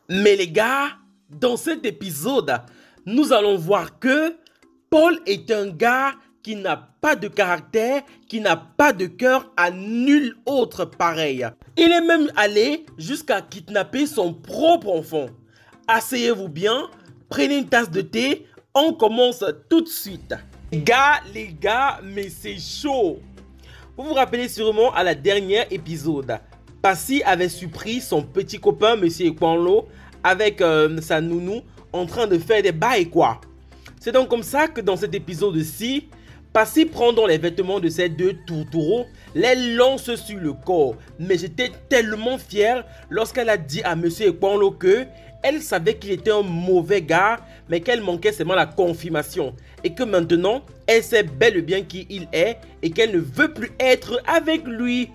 Mais les gars, dans cet épisode, nous allons voir que Paul est un gars qui n'a pas de caractère, qui n'a pas de cœur à nul autre pareil. Il est même allé jusqu'à kidnapper son propre enfant. Asseyez-vous bien, prenez une tasse de thé, on commence tout de suite. Les gars, mais c'est chaud. Vous vous rappelez sûrement à la dernière épisode, Passy avait surpris son petit copain, Monsieur Ekwanlo, avec sa nounou, en train de faire des bails quoi. C'est donc comme ça que dans cet épisode-ci, Passy prend dans les vêtements de ces deux tourtereaux, les lance sur le corps. Mais j'étais tellement fier lorsqu'elle a dit à Monsieur Ekwanlo que elle savait qu'il était un mauvais gars, mais qu'elle manquait seulement la confirmation. Et que maintenant, elle sait bel et bien qui il est et qu'elle ne veut plus être avec lui.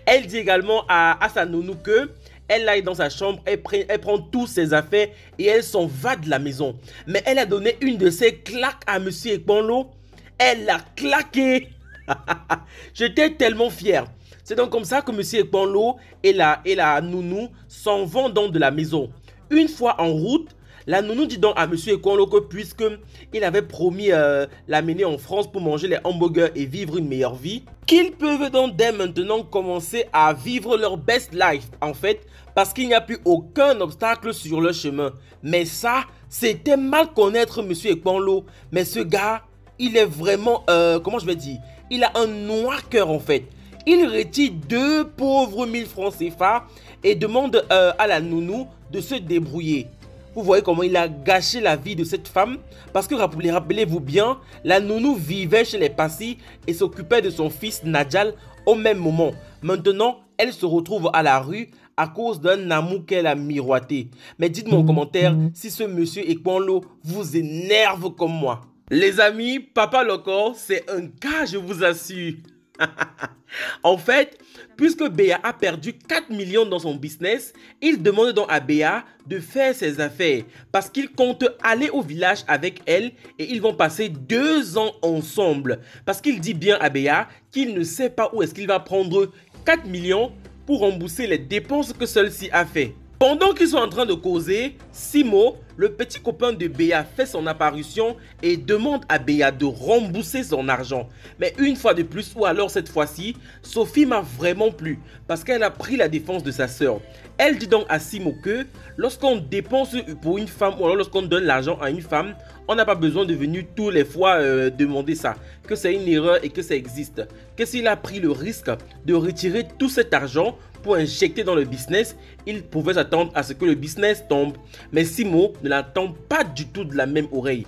Elle dit également à sa nounou que elle aille dans sa chambre, elle prend tous ses affaires et elle s'en va de la maison. Mais elle a donné une de ses claques à Monsieur Ekwanlo. Elle l'a claqué. J'étais tellement fier. C'est donc comme ça que Monsieur Ekwanlo et la nounou s'en vont donc de la maison. Une fois en route, la nounou dit donc à Monsieur Ekwanlo que puisque il avait promis l'amener en France pour manger les hamburgers et vivre une meilleure vie, qu'ils peuvent donc dès maintenant commencer à vivre leur best life en fait, parce qu'il n'y a plus aucun obstacle sur leur chemin. Mais ça, c'était mal connaître Monsieur Ekwanlo. Mais ce gars, il est vraiment, comment je vais dire, il a un noir cœur en fait. Il retire 2 pauvres 1000 francs CFA et demande à la nounou de se débrouiller. Vous voyez comment il a gâché la vie de cette femme. Parce que rappelez-vous bien, la nounou vivait chez les Passy et s'occupait de son fils Nadjal au même moment. Maintenant, elle se retrouve à la rue à cause d'un amour qu'elle a miroité. Mais dites-moi en commentaire si ce Monsieur Ekwanlo vous énerve comme moi. Les amis, Papa Loco, c'est un cas, je vous assure. En fait, puisque Béa a perdu 4 millions dans son business, il demande donc à Béa de faire ses affaires parce qu'il compte aller au village avec elle et ils vont passer 2 ans ensemble. Parce qu'il dit bien à Béa qu'il ne sait pas où est-ce qu'il va prendre 4 millions pour rembourser les dépenses que celle-ci a fait. Pendant qu'ils sont en train de causer, Simo, le petit copain de Béa, fait son apparition et demande à Béa de rembourser son argent. Mais une fois de plus, ou alors cette fois-ci, Sophie m'a vraiment plu parce qu'elle a pris la défense de sa sœur. Elle dit donc à Simo que lorsqu'on dépense pour une femme ou alors lorsqu'on donne l'argent à une femme, on n'a pas besoin de venir tous les fois demander ça, que c'est une erreur et que ça existe. Que s'il a pris le risque de retirer tout cet argent pour injecter dans le business, il pouvait s'attendre à ce que le business tombe. Mais Simo ne l'entend pas du tout de la même oreille.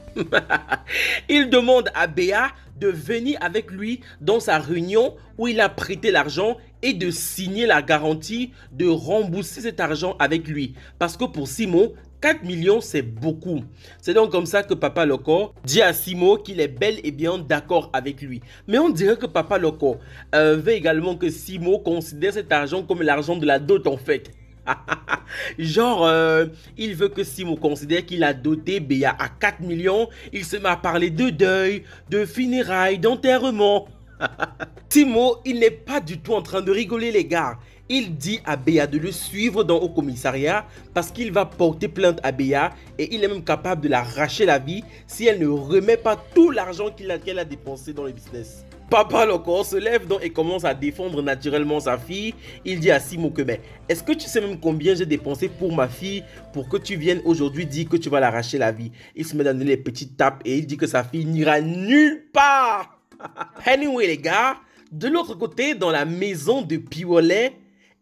Il demande à Béa de venir avec lui dans sa réunion où il a prêté l'argent et de signer la garantie de rembourser cet argent avec lui. Parce que pour Simo, 4 millions, c'est beaucoup. C'est donc comme ça que Papa Loco dit à Simo qu'il est bel et bien d'accord avec lui. Mais on dirait que Papa Loco veut également que Simo considère cet argent comme l'argent de la dot en fait. Genre, il veut que Simo considère qu'il a doté Béa à 4 millions. Il se met à parler de deuil, de funérailles, d'enterrement. Simo, il n'est pas du tout en train de rigoler les gars. Il dit à Béa de le suivre au commissariat parce qu'il va porter plainte à Béa et il est même capable de l'arracher la vie si elle ne remet pas tout l'argent qu'elle a dépensé dans le business. Papa Loco se lève donc et commence à défendre naturellement sa fille. Il dit à Simo que mais est-ce que tu sais même combien j'ai dépensé pour ma fille pour que tu viennes aujourd'hui dire que tu vas l'arracher la vie? Il se met à donner les petites tapes et il dit que sa fille n'ira nulle part. Anyway les gars, de l'autre côté dans la maison de Piwolet,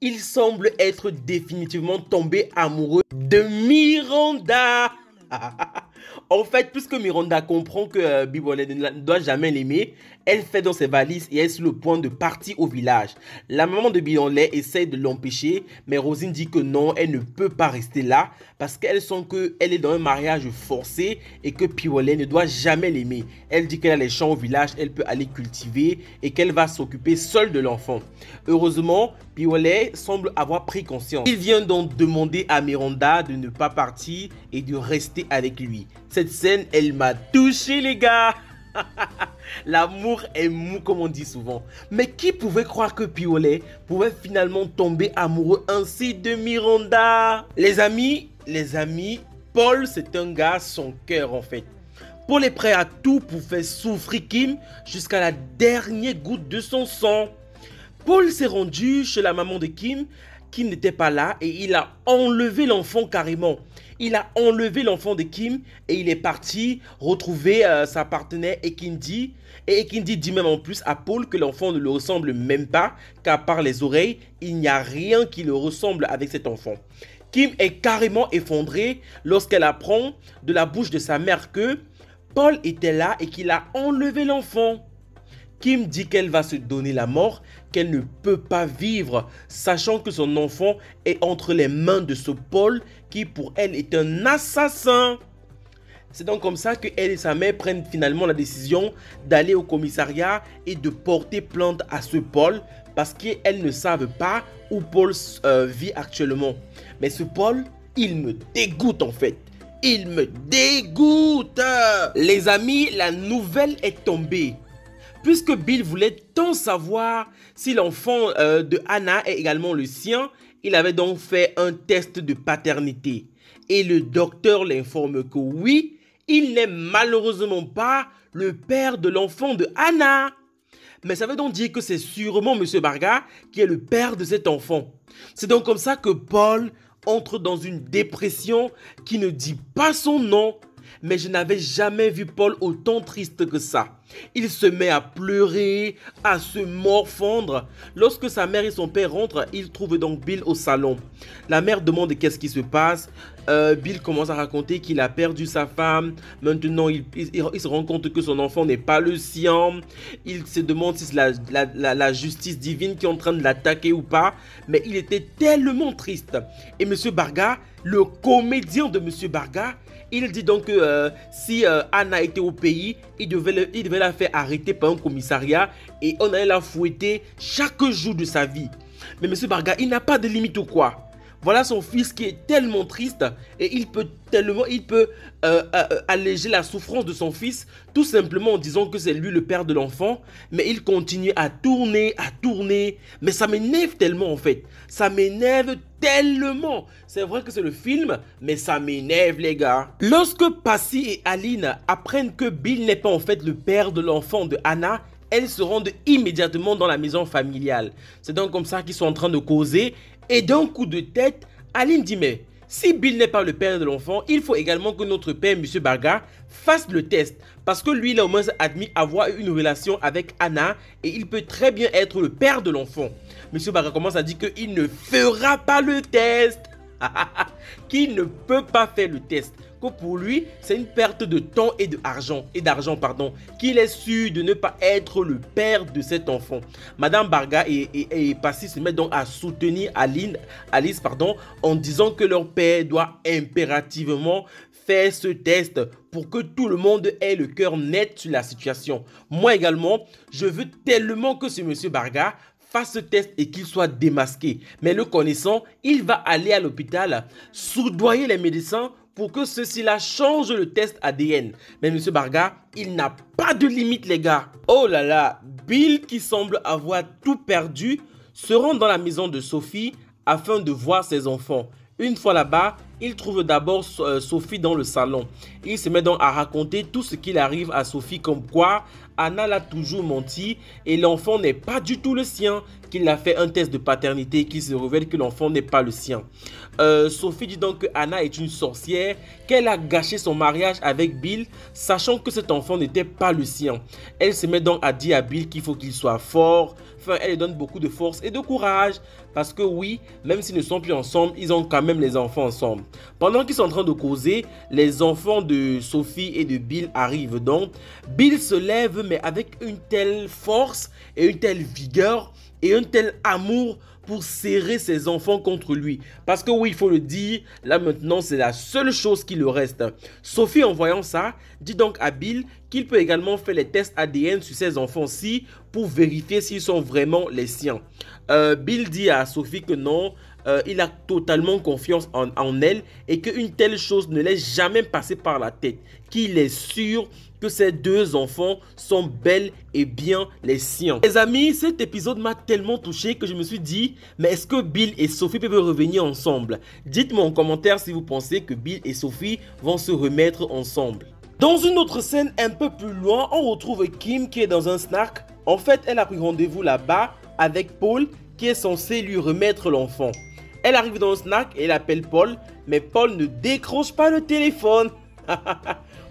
il semble être définitivement tombé amoureux de Miranda. En fait, puisque Miranda comprend que Bibolé ne doit jamais l'aimer, elle fait dans ses valises et elle est sur le point de partir au village. La maman de Bibolé essaie de l'empêcher, mais Rosine dit que non, elle ne peut pas rester là parce qu'elle sent qu'elle est dans un mariage forcé et que Bibolé ne doit jamais l'aimer. Elle dit qu'elle a les champs au village, elle peut aller cultiver et qu'elle va s'occuper seule de l'enfant. Heureusement, Bibolé semble avoir pris conscience. Il vient donc demander à Miranda de ne pas partir et de rester avec lui. Cette scène, elle m'a touché les gars. L'amour est mou comme on dit souvent. Mais qui pouvait croire que Piolet pouvait finalement tomber amoureux ainsi de Miranda? Les amis, Paul c'est un gars sans cœur en fait. Paul est prêt à tout pour faire souffrir Kim jusqu'à la dernière goutte de son sang. Paul s'est rendu chez la maman de Kim n'était pas là et il a enlevé l'enfant carrément. Il a enlevé l'enfant de Kim et il est parti retrouver sa partenaire Ekindi. Et Ekindi dit même en plus à Paul que l'enfant ne le ressemble même pas, qu'à part les oreilles, il n'y a rien qui le ressemble avec cet enfant. Kim est carrément effondrée lorsqu'elle apprend de la bouche de sa mère que Paul était là et qu'il a enlevé l'enfant. Kim dit qu'elle va se donner la mort, qu'elle ne peut pas vivre, sachant que son enfant est entre les mains de ce Paul qui pour elle est un assassin. C'est donc comme ça qu'elle et sa mère prennent finalement la décision d'aller au commissariat et de porter plainte à ce Paul parce qu'elles ne savent pas où Paul vit actuellement. Mais ce Paul, il me dégoûte en fait. Il me dégoûte. Les amis, la nouvelle est tombée. Puisque Bill voulait tant savoir si l'enfant de Anna est également le sien, il avait donc fait un test de paternité. Et le docteur l'informe que oui, il n'est malheureusement pas le père de l'enfant de Anna. Mais ça veut donc dire que c'est sûrement M. Barga qui est le père de cet enfant. C'est donc comme ça que Paul entre dans une dépression qui ne dit pas son nom. Mais je n'avais jamais vu Paul autant triste que ça. Il se met à pleurer, à se morfondre. Lorsque sa mère et son père rentrent, ils trouvent donc Bill au salon. La mère demande qu'est-ce qui se passe. Bill commence à raconter qu'il a perdu sa femme. Maintenant, il se rend compte que son enfant n'est pas le sien. Il se demande si c'est la justice divine qui est en train de l'attaquer ou pas. Mais il était tellement triste. Et M. Barga, le comédien de M. Barga, il dit donc que si Anna était au pays, il devait la faire arrêter par un commissariat et on allait la fouetter chaque jour de sa vie. Mais M. Barga, il n'a pas de limite ou quoi? Voilà son fils qui est tellement triste et il peut alléger la souffrance de son fils tout simplement en disant que c'est lui le père de l'enfant. Mais il continue à tourner. Mais ça m'énerve tellement en fait. Ça m'énerve tellement. C'est vrai que c'est le film, mais ça m'énerve les gars. Lorsque Passy et Aline apprennent que Bill n'est pas en fait le père de l'enfant de Anna, elles se rendent immédiatement dans la maison familiale. C'est donc comme ça qu'ils sont en train de causer. Et d'un coup de tête, Aline dit mais si Bill n'est pas le père de l'enfant, il faut également que notre père, M. Barga, fasse le test. Parce que lui, il a au moins admis avoir une relation avec Anna et il peut très bien être le père de l'enfant. M. Barga commence à dire qu'il ne fera pas le test. Qu'il ne peut pas faire le test. Que pour lui, c'est une perte de temps et d'argent, qu'il est sûr de ne pas être le père de cet enfant. Madame Barga et Passy se mettent donc à soutenir Alice en disant que leur père doit impérativement faire ce test pour que tout le monde ait le cœur net sur la situation. Moi également, je veux tellement que ce monsieur Barga fasse ce test et qu'il soit démasqué. Mais le connaissant, il va aller à l'hôpital, soudoyer les médecins pour que ceux-ci-là changent le test ADN. Mais M. Barga, il n'a pas de limite les gars. Oh là là, Bill qui semble avoir tout perdu se rend dans la maison de Sophie afin de voir ses enfants. Une fois là-bas, il trouve d'abord Sophie dans le salon. Il se met donc à raconter tout ce qu'il arrive à Sophie comme quoi Anna l'a toujours menti et l'enfant n'est pas du tout le sien, qu'il a fait un test de paternité et qu'il se révèle que l'enfant n'est pas le sien. Sophie dit donc que Anna est une sorcière, qu'elle a gâché son mariage avec Bill, sachant que cet enfant n'était pas le sien. Elle se met donc à dire à Bill qu'il faut qu'il soit fort. Enfin, elle lui donne beaucoup de force et de courage. Parce que oui, même s'ils ne sont plus ensemble, ils ont quand même les enfants ensemble. Pendant qu'ils sont en train de causer, les enfants de Sophie et de Bill arrivent donc. Bill se lève mais avec une telle force et une telle vigueur et un tel amour pour serrer ses enfants contre lui. Parce que oui, il faut le dire, là maintenant, c'est la seule chose qui le reste. Sophie, en voyant ça, dit donc à Bill qu'il peut également faire les tests ADN sur ses enfants-ci pour vérifier s'ils sont vraiment les siens. Bill dit à Sophie que non, il a totalement confiance en elle et qu'une telle chose ne l'est jamais passée par la tête. Qu'il est sûr que ces deux enfants sont bel et bien les siens. Les amis, cet épisode m'a tellement touché que je me suis dit, mais est-ce que Bill et Sophie peuvent revenir ensemble? Dites-moi en commentaire si vous pensez que Bill et Sophie vont se remettre ensemble. Dans une autre scène un peu plus loin, on retrouve Kim qui est dans un snack. En fait, elle a pris rendez-vous là-bas avec Paul qui est censé lui remettre l'enfant. Elle arrive dans le snack et elle appelle Paul, mais Paul ne décroche pas le téléphone.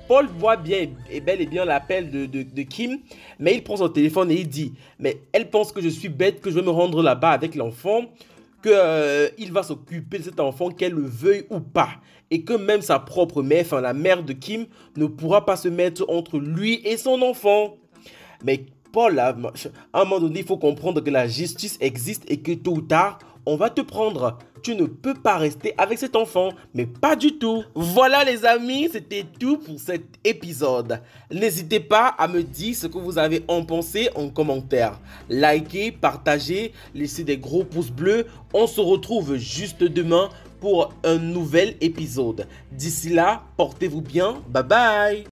Paul voit bien et bel et bien l'appel de Kim, mais il prend son téléphone et il dit « Mais elle pense que je suis bête, que je vais me rendre là-bas avec l'enfant, qu'il va s'occuper de cet enfant, qu'elle le veuille ou pas. Et que même sa propre mère, enfin la mère de Kim, ne pourra pas se mettre entre lui et son enfant. » Mais Paul, à un moment donné, il faut comprendre que la justice existe et que tôt ou tard, on va te prendre. Tu ne peux pas rester avec cet enfant, mais pas du tout. Voilà les amis, c'était tout pour cet épisode. N'hésitez pas à me dire ce que vous avez en pensé en commentaire. Likez, partagez, laissez des gros pouces bleus. On se retrouve juste demain pour un nouvel épisode. D'ici là, portez-vous bien. Bye bye.